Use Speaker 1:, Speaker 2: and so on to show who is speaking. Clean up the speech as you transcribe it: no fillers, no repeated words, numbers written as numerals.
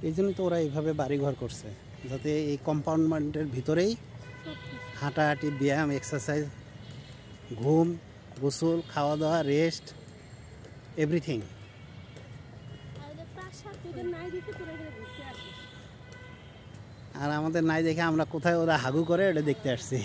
Speaker 1: এই জন্য তো ওরা এইভাবে বাড়িঘর করছে, যাতে এই কম্পাউন্ডমেন্টের ভিতরেই হাঁটাহাঁটি, ব্যায়াম, এক্সারসাইজ, ঘুম, গোসল, খাওয়া দাওয়া, রেস্ট, এভরিথিং। আর আমাদের নাই দেখে আমরা কোথায় ওরা হাগু করে ওটা দেখতে আসছি।